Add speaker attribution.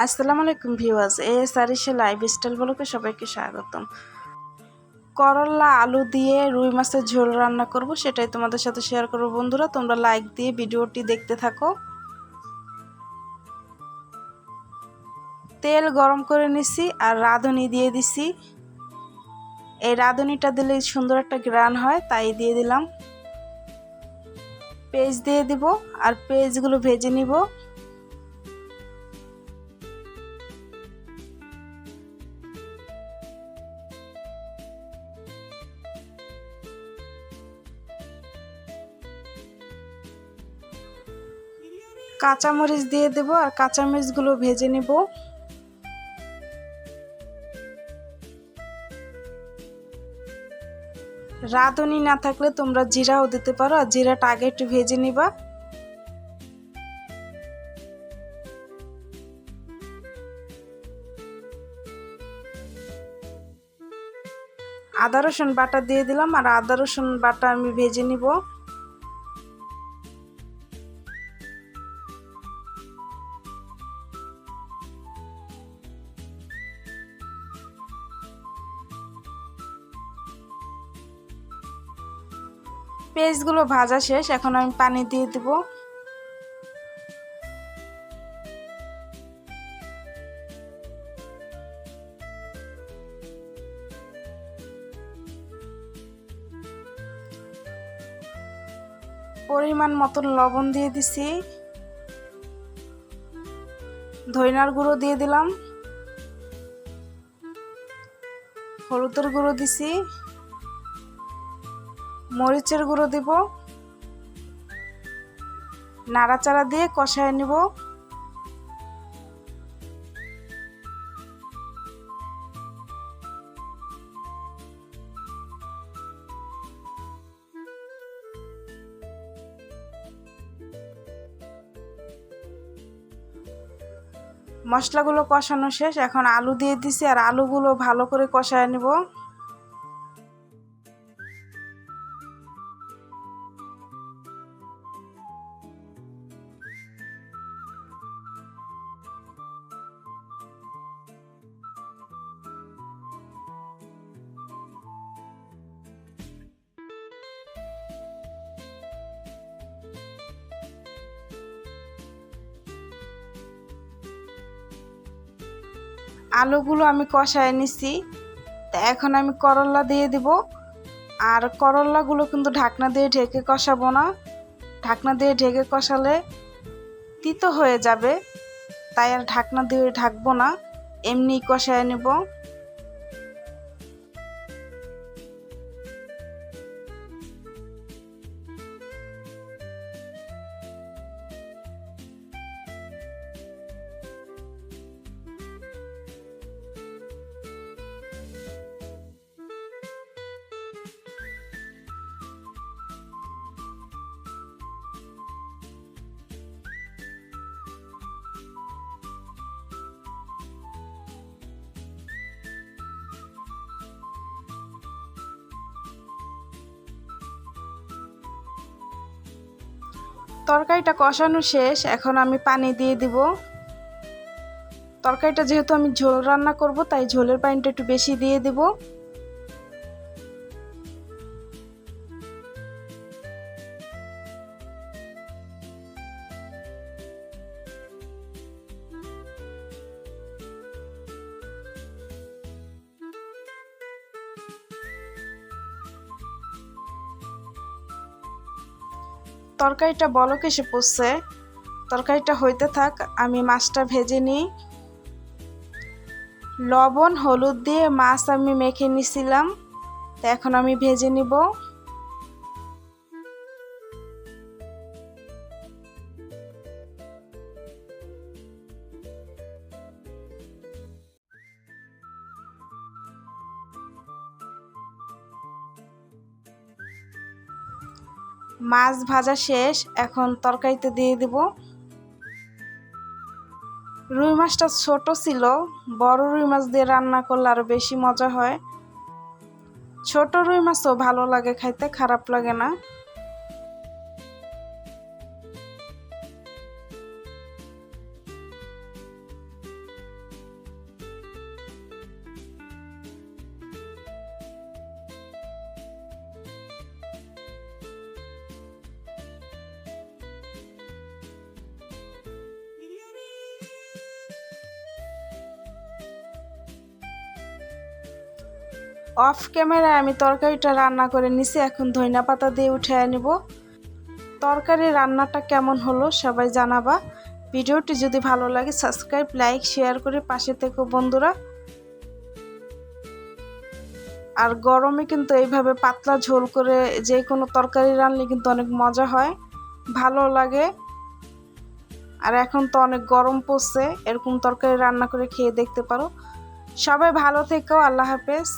Speaker 1: আসসালামু আলাইকুম viewers, এসআরিসে lifestyle ব্লগে সবাইকে স্বাগতম। করলা আলু দিয়ে রুই মাছের ঝোল রান্না করব, সেটাই তোমাদের সাথে শেয়ার করব। বন্ধুরা, তোমরা লাইক দিয়ে ভিডিওটি দেখতে থাকো। তেল গরম করে নিছি আর রাঁধুনি দিয়ে দিছি। এই রাঁধুনিটা দিলে সুন্দর একটা ঘ্রাণ হয়, তাই দিয়ে দিলাম। পেঁয়াজ দিয়ে দিব আর পেঁয়াজগুলো ভেজে নিব। কাঁচামরিচ দিয়ে দেব আর কাঁচামরিচগুলো ভেজে নিব। রাঁধুনি না থাকলে তোমরা জিরাও দিতে পারো, আর জিরাটা আগে একটু ভেজে নিবা। আদা রসুন বাটা দিয়ে দিলাম আর আদা রসুন বাটা আমি ভেজে নিব। পেঁয়াজগুলো ভাজা শেষ, এখন আমি পানি দিয়ে দেব। পরিমাণ মতন লবণ দিয়ে দিছি। ধনিয়ার গুঁড়ো দিয়ে দিলাম, হলুদের গুঁড়ো দিছি, মরিচের গুঁড়ো দিব। নাড়াচাড়া দিয়ে কষায় নিব। মশলাগুলো কষানো শেষ, এখন আলু দিয়ে দিছি আর আলুগুলো ভালো করে কষায় নিব। আলুগুলো আমি কষায় নিছি, তা এখন আমি করলা দিয়ে দিব। আর করলাগুলো কিন্তু ঢাকনা দিয়ে ঢেকে কষাবো না, ঢাকনা দিয়ে ঢেকে কষালে তিতো হয়ে যাবে, তাই আর ঢাকনা দিয়ে ঢাকবো না, এমনি কষায় নেব। তরকারিটা কষানো শেষ, এখন আমি পানি দিয়ে দিব। তরকারিটা যেহেতু আমি ঝোল রান্না করব, তাই ঝোলের পানিটা একটু বেশি দিয়ে দিব। তরকারিটা বলক এসে পড়ছে, তরকারিটা হইতে থাক, আমি মাছটা ভেজে নিই। লবণ হলুদ দিয়ে মাছ আমি মেখে নিছিলাম, তো এখন আমি ভেজে নিব। মাছ ভাজা শেষ, এখন তরকারিতে দিয়ে দিব। রুই মাছটা ছোট ছিল, বড় রুই মাছ দিয়ে রান্না করলে আরো বেশি মজা হয়। ছোট রুই মাছও ভালো লাগে খাইতে, খারাপ লাগে না। অফ ক্যামেরায় আমি তরকারিটা রান্না করে নিছি, এখন ধনিয়া পাতা দিয়ে উঠিয়ে নিব। তরকারি রান্নাটা কেমন হলো সবাই জানাবা। ভিডিওটি যদি ভালো লাগে সাবস্ক্রাইব, লাইক, শেয়ার করে পাশে থেকো বন্ধুরা। আর গরমে কিন্তু এইভাবে পাতলা ঝোল করে যে কোনো তরকারি রান্নলে কিন্তু অনেক মজা হয়, ভালো লাগে। আর এখন তো অনেক গরম পড়ছে, এরকম তরকারি রান্না করে খেয়ে দেখতে পারো। সবাই ভালো থেকো, আল্লাহ হাফেজ।